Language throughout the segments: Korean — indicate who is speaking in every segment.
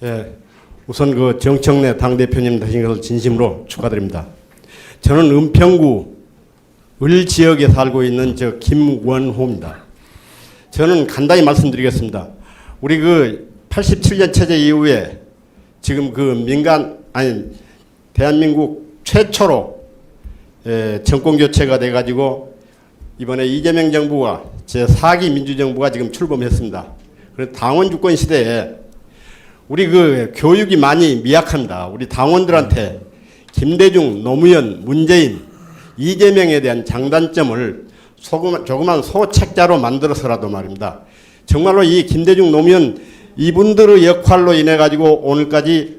Speaker 1: 예, 우선 그 정청래 당대표님 되신 것을 진심으로 축하드립니다. 저는 은평구 을 지역에 살고 있는 저 김원호입니다. 저는 간단히 말씀드리겠습니다. 우리 그 87년 체제 이후에 지금 그 대한민국 최초로 정권 교체가 돼가지고 이번에 이재명 정부와 제4기 민주정부가 지금 출범했습니다. 그래서 당원 주권 시대에 우리 그 교육이 많이 미약합니다. 우리 당원들한테 김대중, 노무현, 문재인, 이재명에 대한 장단점을 조그만 소책자로 만들어서라도 말입니다. 정말로 이 김대중, 노무현 이분들의 역할로 인해 가지고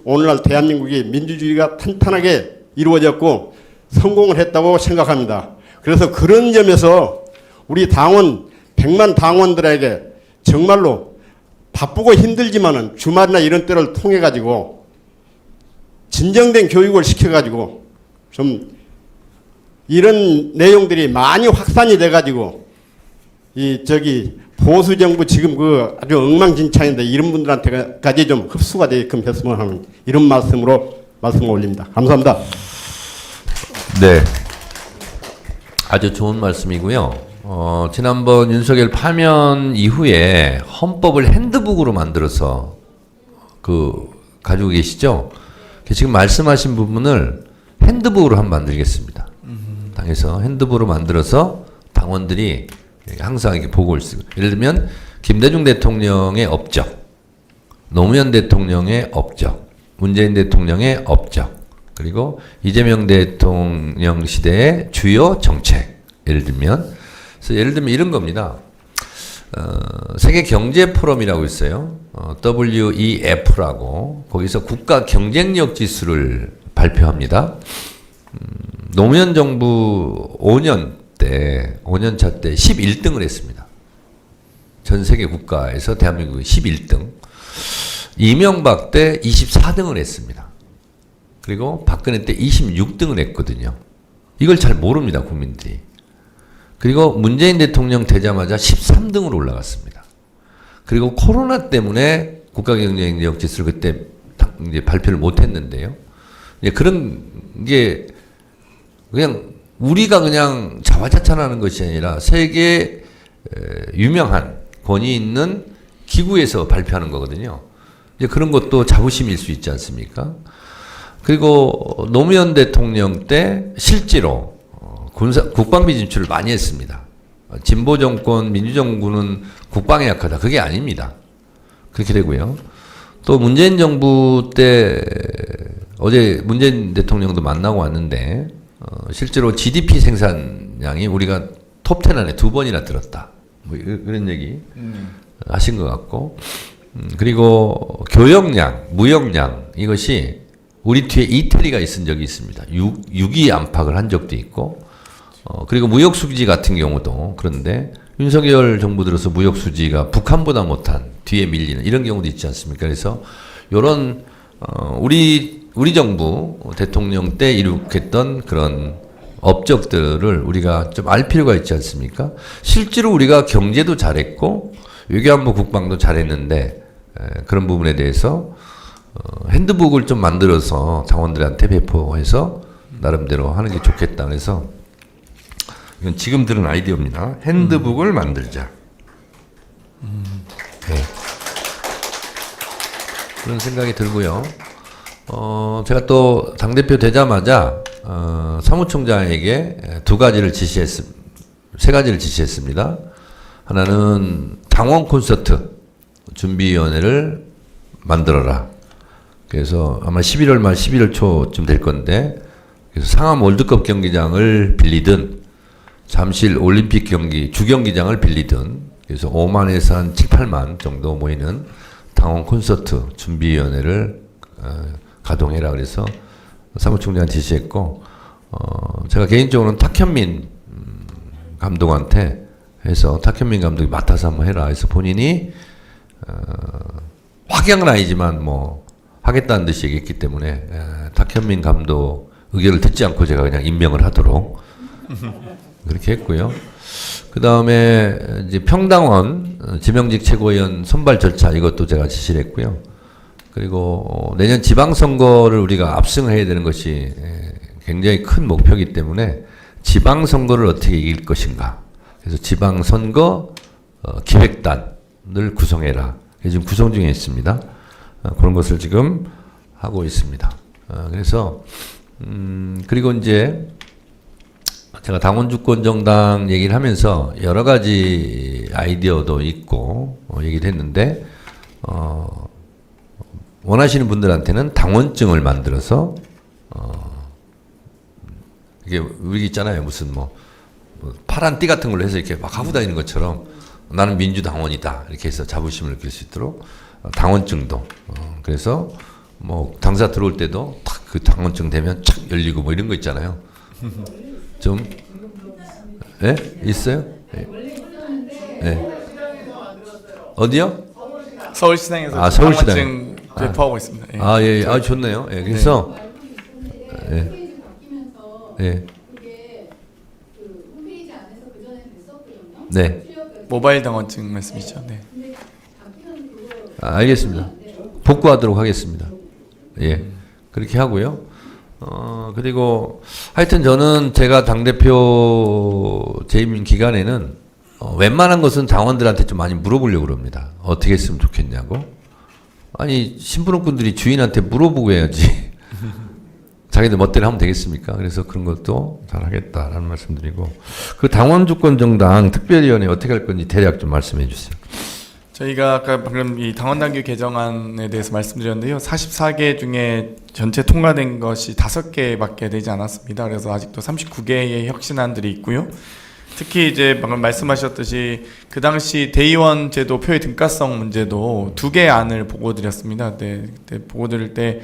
Speaker 1: 오늘날 대한민국이 민주주의가 탄탄하게 이루어졌고 성공을 했다고 생각합니다. 그래서 그런 점에서 우리 당원 100만 당원들에게 정말로 바쁘고 힘들지만은 주말이나 이런 때를 통해 가지고 진정된 교육을 시켜 가지고 좀 이런 내용들이 많이 확산이 돼 가지고 보수 정부 지금 그 아주 엉망진창인데 이런 분들한테까지 좀 흡수가 되게끔 했으면 하는 이런 말씀을 올립니다. 감사합니다.
Speaker 2: 네. 아주 좋은 말씀이고요. 지난번 윤석열 파면 이후에 헌법을 핸드북으로 만들어서 가지고 계시죠? 지금 말씀하신 부분을 핸드북으로 한번 만들겠습니다. 당에서 핸드북으로 만들어서 당원들이 항상 이렇게 보고 있어요. 예를 들면 김대중 대통령의 업적, 노무현 대통령의 업적, 문재인 대통령의 업적, 그리고 이재명 대통령 시대의 주요 정책. 예를 들면 이런 겁니다. 세계 경제 포럼이라고 있어요. WEF라고 거기서 국가 경쟁력 지수를 발표합니다. 노무현 정부 5년차 때 11등을 했습니다. 전 세계 국가에서 대한민국이 11등. 이명박 때 24등을 했습니다. 그리고 박근혜 때 26등을 했거든요. 이걸 잘 모릅니다, 국민들이. 그리고 문재인 대통령 되자마자 13등으로 올라갔습니다. 그리고 코로나 때문에 국가경쟁력 지수를 그때 이제 발표를 못 했는데요. 그런 게 그냥 우리가 그냥 자화자찬하는 것이 아니라 세계 유명한 권위 있는 기구에서 발표하는 거거든요. 이제 그런 것도 자부심일 수 있지 않습니까? 그리고 노무현 대통령 때 실제로 국방비 진출을 많이 했습니다. 진보 정권 민주정부는 국방에 약하다. 그게 아닙니다. 그렇게 되고요. 또 문재인 정부 때 어제 문재인 대통령도 만나고 왔는데 실제로 GDP 생산량이 우리가 톱10 안에 2번이나 들었다. 뭐 이런 얘기 하신 것 같고, 그리고 교역량, 무역량 이것이 우리 뒤에 이태리가 있은 적이 있습니다. 6.2 안팎을 한 적도 있고, 그리고 무역 수지 같은 경우도 그런데 윤석열 정부 들어서 무역 수지가 북한보다 못한 뒤에 밀리는 이런 경우도 있지 않습니까? 그래서 이런 우리 정부 대통령 때 이룩했던 그런 업적들을 우리가 좀 알 필요가 있지 않습니까? 실제로 우리가 경제도 잘했고 외교안보 국방도 잘했는데 그런 부분에 대해서 핸드북을 좀 만들어서 당원들한테 배포해서 나름대로 하는 게 좋겠다. 그래서 이건 지금 들은 아이디어입니다. 핸드북을 만들자. 네. 그런 생각이 들고요. 제가 또 당대표 되자마자 사무총장에게 세 가지를 지시했습니다. 하나는 당원 콘서트 준비위원회를 만들어라. 그래서 아마 11월 말 11월 초쯤 될 건데, 그래서 상암 월드컵 경기장을 빌리든 잠실 올림픽 주경기장을 빌리든, 그래서 5만에서 한 7, 8만 정도 모이는 당원 콘서트 준비위원회를 가동해라. 그래서 사무총장 지시했고, 제가 개인적으로는 탁현민 감독한테 해서 탁현민 감독이 맡아서 한번 해라 해서 본인이 확연은 아니지만 뭐 하겠다는 듯이 얘기했기 때문에 탁현민 감독 의견을 듣지 않고 제가 그냥 임명을 하도록 그렇게 했고요. 그 다음에 이제 평당원 지명직 최고위원 선발 절차 이것도 제가 지시를 했고요. 그리고 내년 지방선거를 우리가 압승을 해야 되는 것이 굉장히 큰 목표이기 때문에 지방선거를 어떻게 이길 것인가. 그래서 지방선거 기획단을 구성해라. 지금 구성 중에 있습니다. 그런 것을 지금 하고 있습니다. 그래서 그리고 이제 제가 당원주권정당 얘기를 하면서 여러 가지 아이디어도 있고 얘기를 했는데 원하시는 분들한테는 당원증을 만들어서 이게 우리 있잖아요. 무슨 뭐 파란 띠 같은 걸로 해서 이렇게 막 하고 다니는 것처럼 나는 민주당원이다 이렇게 해서 자부심을 느낄 수 있도록 당원증도 그래서 뭐 당사 들어올 때도 탁 그 당원증 되면 착 열리고 뭐 이런 거 있잖아요. 좀 예? 있어요? 예. 예. 어디요?
Speaker 3: 서울시장에서
Speaker 2: 서울시당.
Speaker 3: 당원증 배포하고 있습니다. 예.
Speaker 2: 예. 아, 좋네요. 예. 그래서 예. 예. 네.
Speaker 3: 모바일 당원증 말씀이죠. 네.
Speaker 2: 알겠습니다. 복구하도록 하겠습니다. 예. 그렇게 하고요. 그리고 하여튼 저는 제가 당대표 재임 기간에는 웬만한 것은 당원들한테 좀 많이 물어보려고 그럽니다. 어떻게 했으면 좋겠냐고. 아니, 신분원분들이 주인한테 물어보고 해야지. 자기들 멋대로 하면 되겠습니까? 그래서 그런 것도 잘 하겠다라는 말씀드리고. 그 당원주권정당 특별위원회 어떻게 할 건지 대략 좀 말씀해 주세요.
Speaker 3: 저희가 아까 방금 이 당원당규 개정안에 대해서 말씀드렸는데요. 44개 중에 전체 통과된 것이 5개밖에 되지 않았습니다. 그래서 아직도 39개의 혁신안들이 있고요. 특히 이제 방금 말씀하셨듯이 그 당시 대의원 제도 표의 등가성 문제도 2개 안을 보고 드렸습니다. 그때 보고 드릴 때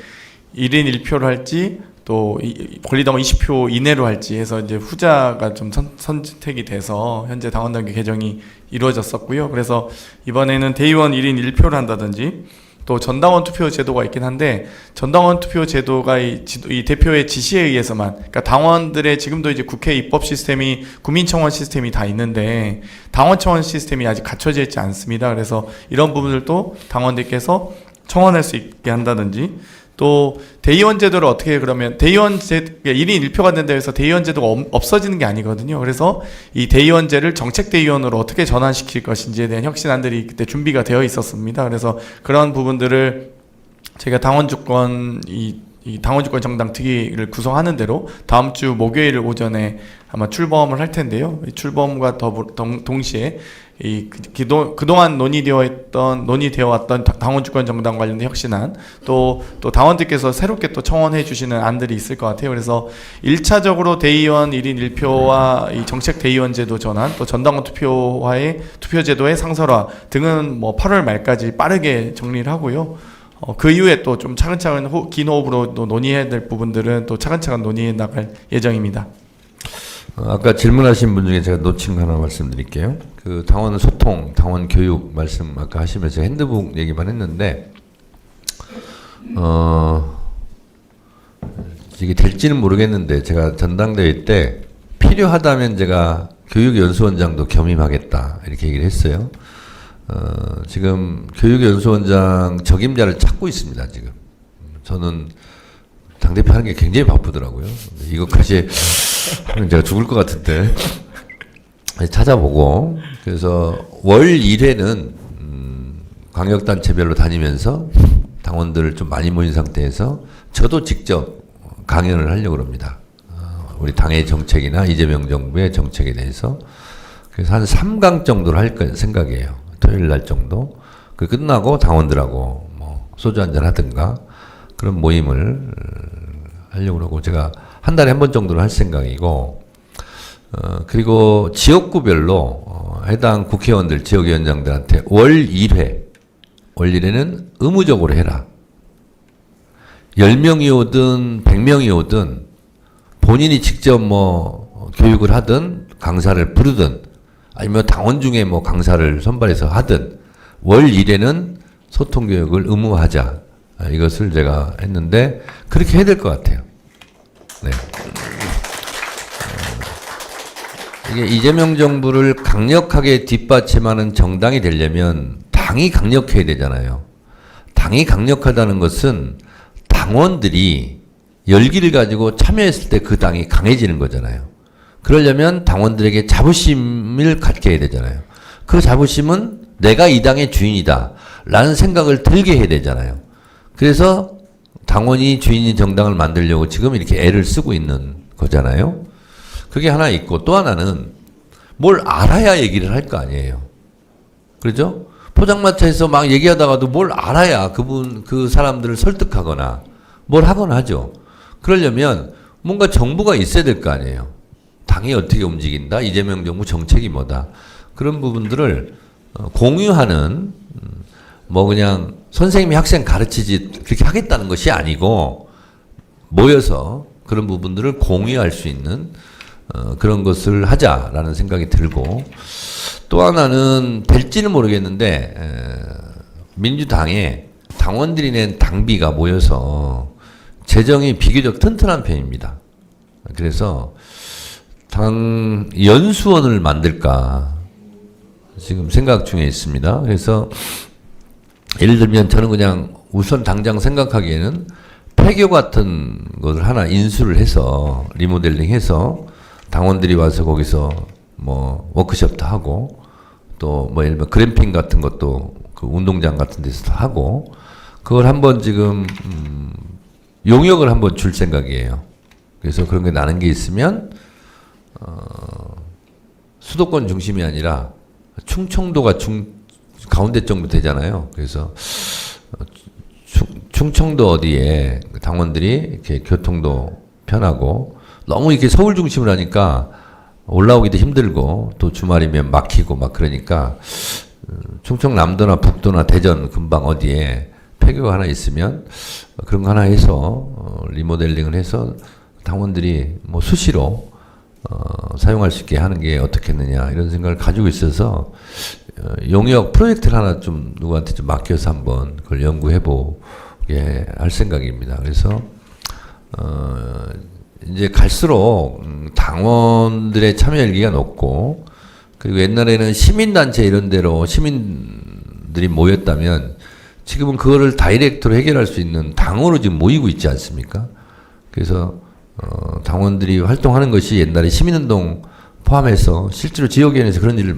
Speaker 3: 1인 1표로 할지 또 권리당원 20표 이내로 할지 해서 이제 후자가 좀 선택이 돼서 현재 당원당규 개정이 이루어졌었고요. 그래서 이번에는 대의원 1인 1표를 한다든지 또 전당원 투표 제도가 있긴 한데 전당원 투표 제도가 이 대표의 지시에 의해서만 그러니까 당원들의 지금도 이제 국회 입법 시스템이 국민청원 시스템이 다 있는데 당원청원 시스템이 아직 갖춰져 있지 않습니다. 그래서 이런 부분들도 당원들께서 청원할 수 있게 한다든지 또 대의원 제도를 어떻게 그러면 대의원 제 1인 1표가 된다 해서 대의원 제도가 없어지는 게 아니거든요. 그래서 이 대의원제를 정책 대의원으로 어떻게 전환시킬 것인지에 대한 혁신안들이 그때 준비가 되어 있었습니다. 그래서 그런 부분들을 제가 당원주권 당원주권 정당 특위를 구성하는 대로 다음 주 목요일 오전에 아마 출범을 할 텐데요. 이 출범과 동시에 그동안 논의되어 왔던 당원주권 정당 관련된 혁신안 또 당원들께서 새롭게 또 청원해 주시는 안들이 있을 것 같아요. 그래서 1차적으로 대의원 1인 1표와 이 정책 대의원 제도 전환 또 전당원 투표 제도의 상설화 등은 뭐 8월 말까지 빠르게 정리를 하고요. 그 이후에 또 좀 차근차근 긴 호흡으로 또 논의해야 될 부분들은 또 차근차근 논의해 나갈 예정입니다.
Speaker 2: 아까 질문하신 분 중에 제가 놓친 거 하나 말씀드릴게요. 그 당원 소통, 당원 교육 말씀 아까 하시면서 핸드북 얘기만 했는데 이게 될지는 모르겠는데 제가 전당대회 때 필요하다면 제가 교육연수원장도 겸임하겠다 이렇게 얘기를 했어요. 지금 교육연수원장 적임자를 찾고 있습니다. 지금 저는 당대표 하는 게 굉장히 바쁘더라고요. 이것까지 하면 제가 죽을 것 같은데 찾아보고 그래서 월 1회는 광역단체별로 다니면서 당원들을 좀 많이 모인 상태에서 저도 직접 강연을 하려고 합니다. 우리 당의 정책이나 이재명 정부의 정책에 대해서 그래서 한 3강 정도를 할 생각이에요. 토요일 날 정도. 그 끝나고 당원들하고 뭐 소주 한잔 하든가 그런 모임을 하려고 하고 제가 한 달에 한 번 정도는 할 생각이고 그리고 지역구별로 해당 국회의원들 지역위원장들한테 월 1회는 의무적으로 해라. 10명이 오든 100명이 오든 본인이 직접 뭐 교육을 하든 강사를 부르든 아니면 당원 중에 뭐 강사를 선발해서 하든 월 1회는 소통교육을 의무화하자. 이것을 제가 했는데 그렇게 해야 될 것 같아요. 네. 이게 이재명 정부를 강력하게 뒷받침하는 정당이 되려면 당이 강력해야 되잖아요. 당이 강력하다는 것은 당원들이 열기를 가지고 참여했을 때 그 당이 강해지는 거잖아요. 그러려면 당원들에게 자부심을 갖게 해야 되잖아요. 그 자부심은 내가 이 당의 주인이다 라는 생각을 들게 해야 되잖아요. 그래서 당원이 주인인 정당을 만들려고 지금 이렇게 애를 쓰고 있는 거잖아요. 그게 하나 있고, 또 하나는 뭘 알아야 얘기를 할 거 아니에요. 그렇죠? 포장마차에서 막 얘기하다가도 뭘 알아야 그 사람들을 설득하거나 뭘 하거나 하죠. 그러려면 뭔가 정부가 있어야 될 거 아니에요. 당이 어떻게 움직인다? 이재명 정부 정책이 뭐다? 그런 부분들을 공유하는, 뭐 그냥 선생님이 학생 가르치지 그렇게 하겠다는 것이 아니고, 모여서 그런 부분들을 공유할 수 있는 그런 것을 하자라는 생각이 들고, 또 하나는 될지는 모르겠는데 민주당에 당원들이 낸 당비가 모여서 재정이 비교적 튼튼한 편입니다. 그래서 당 연수원을 만들까 지금 생각 중에 있습니다. 그래서 예를 들면 저는 그냥 우선 당장 생각하기에는 폐교 같은 것을 하나 인수를 해서 리모델링해서 당원들이 와서 거기서 뭐 워크숍도 하고, 또 뭐 예를 들면 그램핑 같은 것도 그 운동장 같은 데서도 하고, 그걸 한번 지금 용역을 한번 줄 생각이에요. 그래서 그런 게 나는 게 있으면 수도권 중심이 아니라 충청도가 가운데 정도 되잖아요. 그래서 충청도 어디에 당원들이 이렇게 교통도 편하고, 너무 이렇게 서울 중심으로 하니까 올라오기도 힘들고 또 주말이면 막히고 막 그러니까 충청남도나 북도나 대전 근방 어디에 폐교가 하나 있으면 그런 거 하나 해서 리모델링을 해서 당원들이 뭐 수시로 사용할 수 있게 하는 게 어떻겠느냐 이런 생각을 가지고 있어서 용역 프로젝트를 하나 좀 누구한테 좀 맡겨서 한번 그걸 연구해 보게 할 생각입니다. 그래서 이제 갈수록 당원들의 참여 열기가 높고, 그리고 옛날에는 시민단체 이런 데로 시민들이 모였다면 지금은 그거를 다이렉트로 해결할 수 있는 당으로 지금 모이고 있지 않습니까? 그래서 당원들이 활동하는 것이 옛날에 시민운동 포함해서 실제로 지역위원회에서 그런 일을